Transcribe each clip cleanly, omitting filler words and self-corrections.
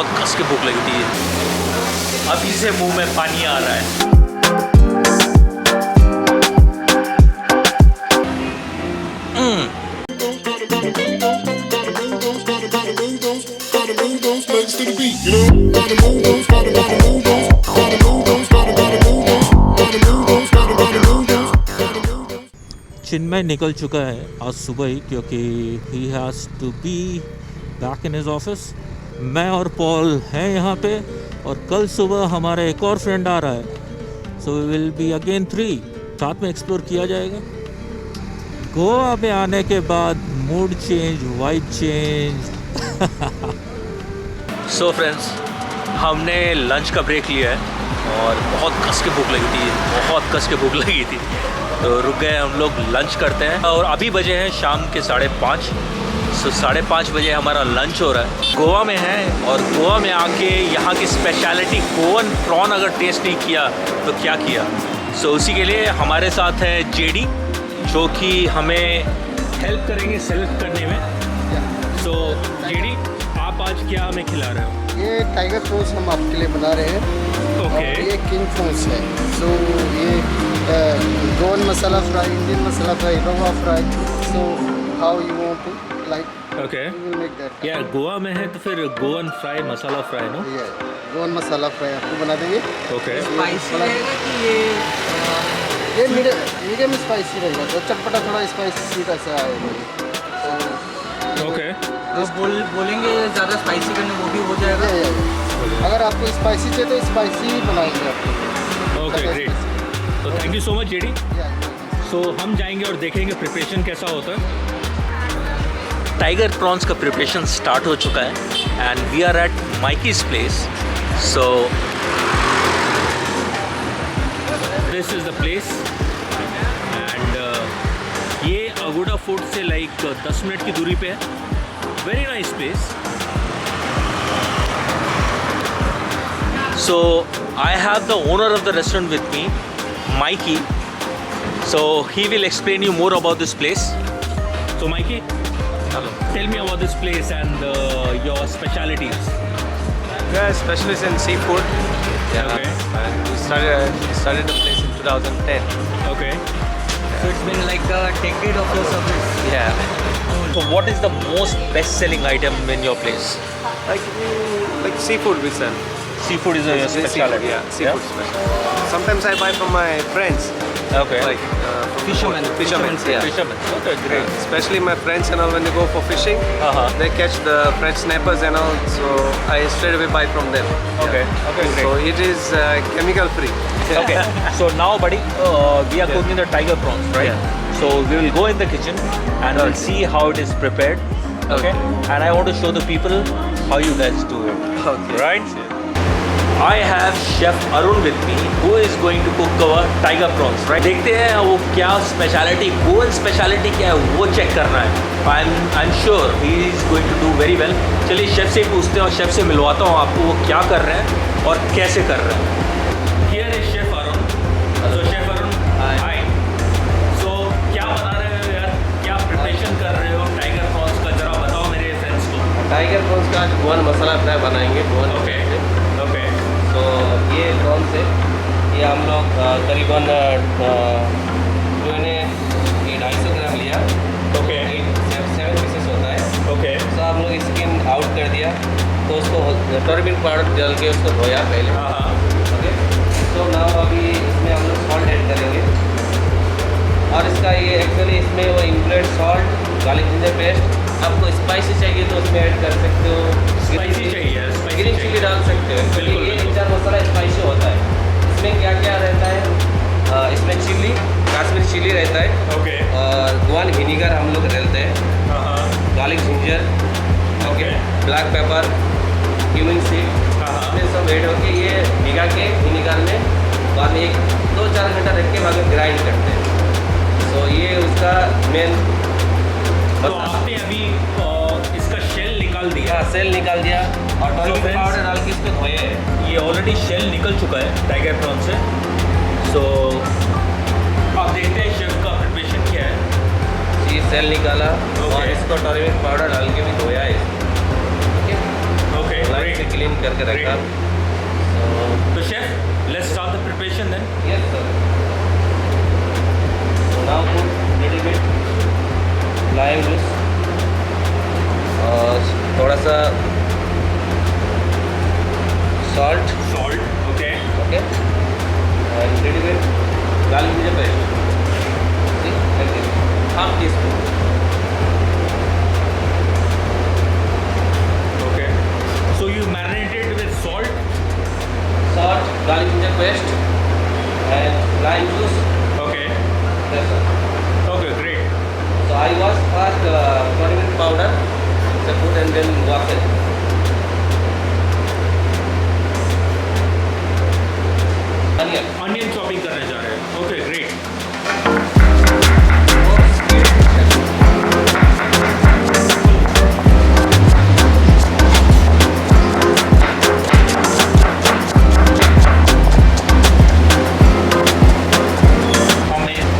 बहुत कस के भूख लगी थी। अभी से मुंह में पानी आ रहा है। चिन्मय निकल चुका है आज सुबह ही, क्योंकि he has to be back in his office. मैं और पॉल हैं यहाँ पे, और कल सुबह हमारा एक और फ्रेंड आ रहा है। So we will be again 3 साथ में एक्सप्लोर किया जाएगा। गोवा में आने के बाद mood change, vibe change. So friends, हमने लंच का ब्रेक लिया है और बहुत कस के भूख लगी थी, बहुत कस के भूख लगी थी, तो रुक गए हम लोग लंच करते हैं। और अभी बजे हैं शाम के 5:30। सो 5:30 बजे हमारा लंच हो रहा है। गोवा में है, और गोवा में आके यहाँ की स्पेशलिटी गोवन प्रॉन अगर टेस्ट नहीं किया तो क्या किया। सो उसी के लिए हमारे साथ है जेडी, जो कि हमें हेल्प करेंगे सेलेक्ट करने में। सो जेडी, आप आज क्या हमें खिला रहे हो? ये टाइगर प्रॉन्स हम आपके लिए बना रहे हैं। ओके। ये किंग प्रॉन्स है। सो ये Goan masala fry, Indian masala fry, rava fry. So how you want to like, okay, we will make that. यार गोवा में है तो फिर गोवन फ्राई, मसाला फ्राई ना? ये गोवन मसाला फ्राई आपको बना देंगे। ओके। स्पाइसी रहेगा कि ये मीडियम स्पाइसी रहेगा, तो चटपटा थोड़ा स्पाइसी स्वीट ऐसा आएगा। ओके। तो बोलेंगे ज़्यादा स्पाइसी करने, वो भी हो जाएगा। अगर आपको स्पाइसी चाहिए तो स्पाइसी ही बनाएंगे आपको। Okay, great. तो thank you so much JD. So हम जाएंगे और देखेंगे प्रिपरेशन कैसा होता है। टाइगर प्रॉन्स का प्रिपरेशन स्टार्ट हो चुका है and we are at Mikey's place. So this is the place and ये अगुडा फोर्ट से लाइक 10 मिनट की दूरी पे है। Very nice place. So I have the owner of the restaurant with me, Mikey. So he will explain you more about this place. So Mikey, Hello. tell me about this place and your specialities. We are specialists in seafood. Yeah. Okay. And we started the place in 2010. Okay. So it's been like a decade of your service. Yeah. So what is the most best-selling item in your place? Like seafood we sell. Seafood is your Just specialty. Seafood, yeah, seafood special. Sometimes I buy from my friends. Okay. Like Fishermen. Fishermen. Yeah. Fishermen. Okay, great. Especially my friends and all, when they go for fishing, they catch the fresh snappers and all. So I straight away buy from them. Okay. Yeah. Okay, great. So it is chemical free. Okay. So now, buddy, we are cooking the tiger prawns, right? Yeah. So we will go in the kitchen and we'll see how it is prepared. Okay. And I want to show the people how you guys do it. Okay. Right? I have Chef Arun with me, who is going to cook our tiger prawns, right? देखते हैं वो क्या speciality, Goan speciality क्या है वो check करना है। I'm sure he is going to do very well. चलिए शेफ से पूछते हैं और शेफ से मिलवाता हूँ आपको वो क्या कर रहे हैं और कैसे कर रहे हैं। Here is Chef Arun. So Chef Arun, hi. So क्या बना रहे हो यार, क्या प्रिपरेशन कर रहे हो टाइगर प्रॉन्स का, जरा बताओ मेरे फ्रेंड्स को। टाइगर प्रॉन्स का गोवन मसाला फ्राई बनाएंगे। गोवन ओके। ओके। तो ये प्रॉन्स है, ये हम लोग करीबन जो है ये 250 ग्राम लिया। ओके। 7 पीसेस होता है। ओके। तो हम लोग स्किन आउट कर दिया, तो उसको टर्मरिक पाउडर डाल के उसको धोया पहले। हाँ। ओके। तो नाउ अभी इसमें हम लोग सॉल्ट ऐड करेंगे, और इसका ये एक्चुअली इसमें वो ingredient salt, garlic ginger paste. आपको स्पाइसी चाहिए तो उसमें ऐड कर सकते हो, स्पाइसी चाहिए, ग्रीन चिली डाल सकते हो। बिल्कुल, ये 3-4 मसाला स्पाइसी होता है। इसमें क्या क्या रहता है, इसमें चिल्ली, कश्मीरी चिल्ली रहता है, ओके। और गोवन विनीगर हम लोग डालते हैं, हाँ। Garlic ginger, okay, black pepper, cumin seed, ये सब ऐड होके ये भिगा के विनीगर में बाद में 1-2-4 घंटा रख के बाद में ग्राइंड करते हैं। तो ये उसका मेन। तो आपने अभी इसका शेल निकाल दिया। हाँ, सेल निकाल दिया और टर्मरिक friends, पाउडर डाल के इसको धोए हैं। ये ऑलरेडी शेल निकल चुका है टाइगर प्रॉन से। सो आप देखते हैं शेफ का प्रिपरेशन क्या है। ये सेल निकाला Okay. और इसको टर्मरिक पाउडर डाल के भी धोया है। ओके, लाइक से क्लीन करके रखा। तो chef, let's start the preparation then. Yes sir. So now put little bit lime juice और थोड़ा सा salt. Okay. Okay, and little bit garlic ginger paste, half teaspoon. Okay, so you marinated with salt, garlic ginger paste and lime juice. Okay Yes, sir. Okay great. So I wash first turmeric powder, the put and then wash it. Onion. Onion chopping करने जा रहे हैं। Okay great.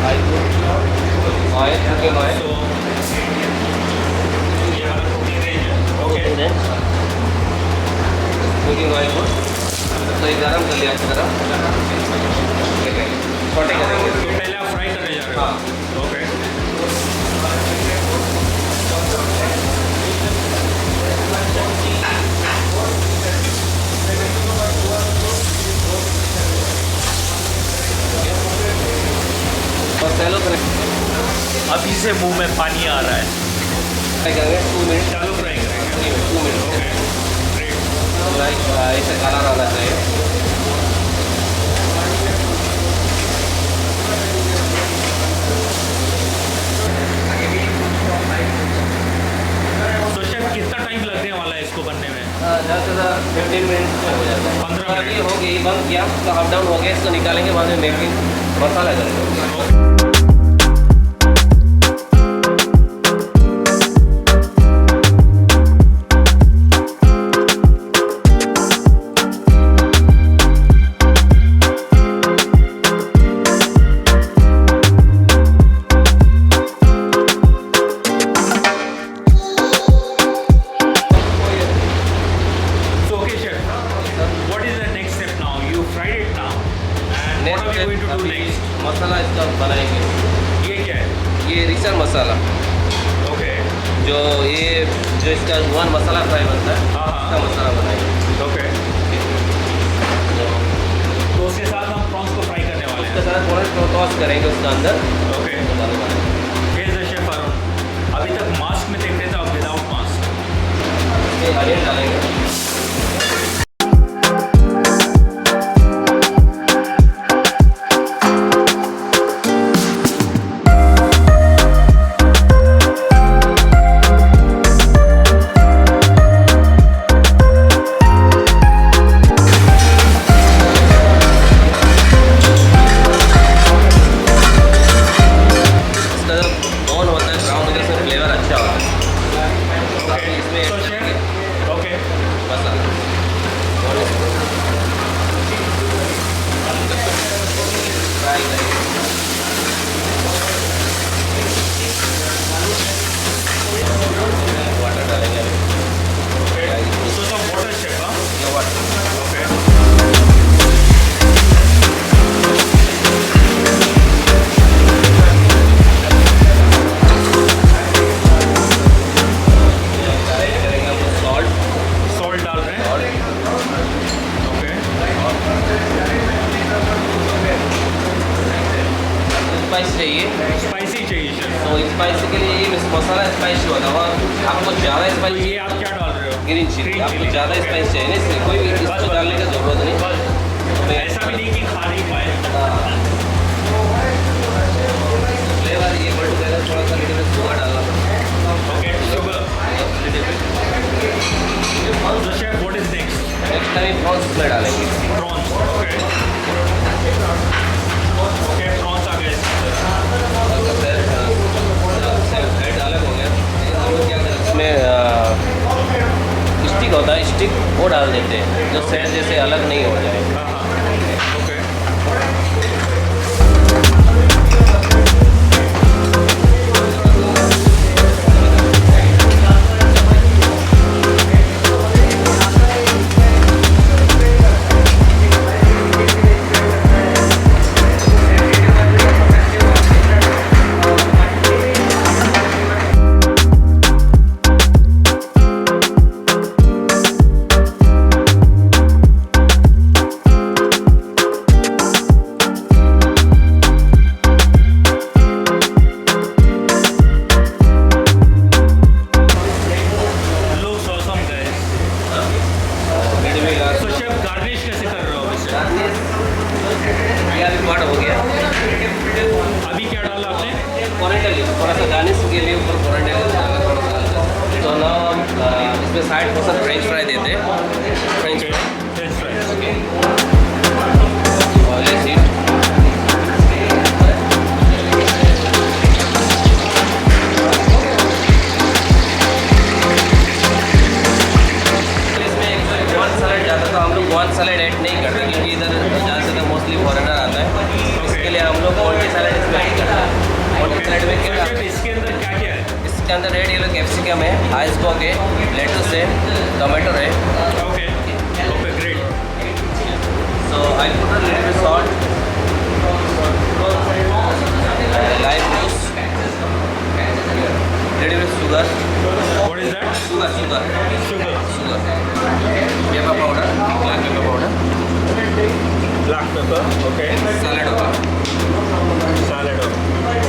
I put oil, cooking oil. Okay Then cooking oil put. तो ये गरम कर लिया अच्छी तरह। छोटे करेंगे। तो पहले आप फ्राई करने जा रहे हो। हाँ। ओके और सैलो करेंगे। अभी से मुंह में पानी आ रहा है। फ्राई करेंगे 2 मिनट। चालू फ्राई करेंगे। 2 मिनट। Okay great. लाइक ऐसे कलर आना चाहिए। तो शेफ कितना टाइम लगने वाला है इसको बनने में? ज़्यादा से ज़्यादा 15 मिनट में हो जाता है। 15 मिनट। ये हो गई, बंद किया तो अप डाउन हो गया, इसको निकालेंगे, बाद में मेकिंग मसाला करेंगे। So okay chef, what is the next step now? You fried it now and what are we going to do next? मसाला इसका बनाएंगे। ये क्या है? ये रिचर मसाला, ओके जो इसका वन मसाला फ्राई बनता है, हाँ, हाँ। इसका मसाला बनाएंगे। ओके। तो उसके साथ हम प्रॉन्स को फ्राई करने वाले उसके हैं। साथ थोड़ा टॉस करेंगे उसका अंदर। Okay. Here's the chef Arun. अभी तक मास्क में देख रहे थे, अब विदाउट मास्क। ये अनियन डालेंगे। इसका जब ऑन होता है, ब्राउन होने से फ्लेवर अच्छा होता है। बाकी इसमें So chef, ओके मसाला फ्राई करेंगे। वाटर डालेंगे। So some water chef, हाँ? ये वाटर ओके। करेंगे हम सॉल्ट। सॉल्ट डाल रहे हैं। ओके। स्पाइस चाहिए, स्पाइसी चाहिए शेफ। तो स्पाइसी के लिए ये मसाला स्पाइसी होता है। और आपको ज़्यादा तो स्पाइसी, ये आप क्या डाल रहे हो? ग्रीन चिली, आपको ज़्यादा स्पाइस चाहिए ना, इसलिए कोई भी इसको डालने की ज़रूरत नहीं। ऐसा भी नहीं कि खा नहीं पाए। फ्लेवर ये बढ़ जाएगा, थोड़ा सा लिटिल बिट शुगर डालना पड़ेगा। Okay sugar. Little bit. So chef, what is next? Next time prawns में डालेंगे। Prawns. ओके। ओके प्रॉन्स आ गए। हेड अलग हो गया, हम लोग क्या करते हैं इसमें स्टिक होता है, स्टिक वो डाल देते हैं जो सैर जैसे अलग नहीं हो जाए। हाँ हाँ। ओके। 60% फ्रेंच फ्राई देते हैं। फ्रेंच फ्राई ओके और let's eat. Goan salad add नहीं करते क्योंकि इधर ज़्यादा से ज़्यादा मोस्टली फॉरेनर आता है, इसके लिए हम लोग पोल्ट्री सैलेड इसमें नहीं करते। पोल्ट्री सैलेड में क्या इसके अंदर क्या क्या है? इसके अंदर रेड येलो कैप्सिकम है, आइसबर्ग है, लेटस है, टमाटो है। Okay okay great. So I put a little bit salt, lime juice, little bit sugar. What is that? Sugar sugar sugar sugar pepper powder, black pepper powder, black pepper okay salad होगा। Salad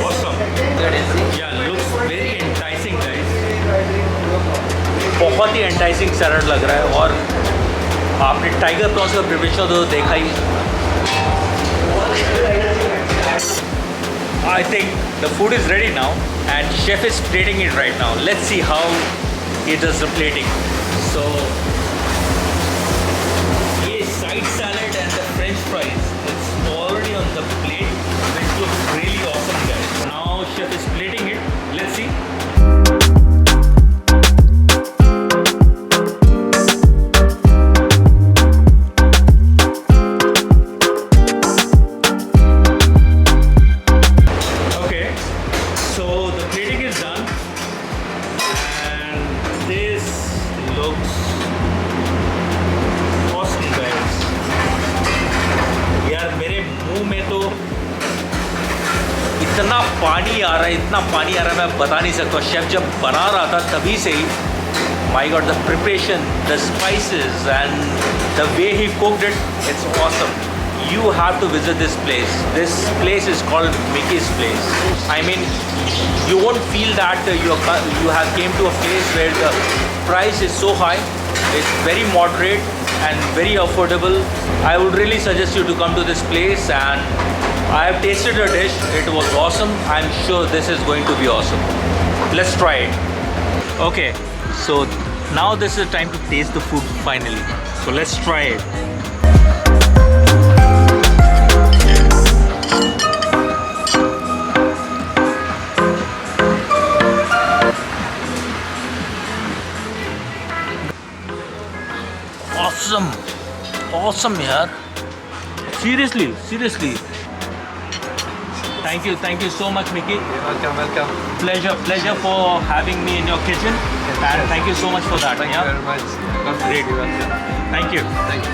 awesome That is it. Yeah looks very enticing guys. बहुत ही enticing salad लग रहा है और आपने tiger prawns का preparation तो देखा ही। I think the food is ready now and chef is plating it right now. Let's see how he does the plating. So ये side salad and the French fries, it's already on the plate, which looks really awesome guys. Now chef is plating it. Let's see. Okay, so the plating is done and this looks awesome guys. यार मेरे मुंह में तो इतना पानी आ रहा है, इतना पानी आ रहा है मैं बता नहीं सकता। शेफ जब बना रहा था तभी से ही my god the preparation, the spices and the way he cooked it, it's awesome. You have to visit this place. This place is called Mickey's Place. I mean, you won't feel that you have came to a place where the price is so high. It's very moderate and very affordable. I would really suggest you to come to this place, and I have tasted the dish. It was awesome. I'm sure this is going to be awesome. Let's try it. Okay, so now this is the time to taste the food finally. So let's try it. Awesome yaar. Seriously. Thank you so much Mickey. Welcome. Pleasure for having me in your kitchen. And thank you so much for that. Thank you very much. Great. Thank you. Thank you.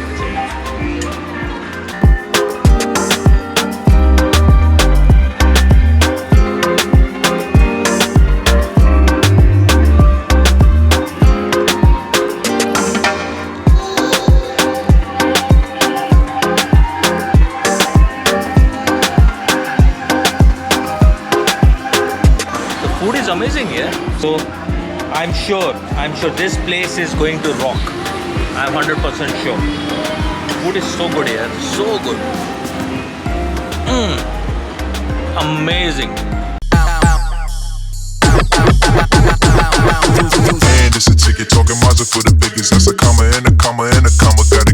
Food is amazing here. So I'm sure this place is going to rock. I'm 100% sure. Food is so good here. So good. Amazing. And it's a ticket talking Mazda for the biggest. That's a comma and a comma and a comma. Got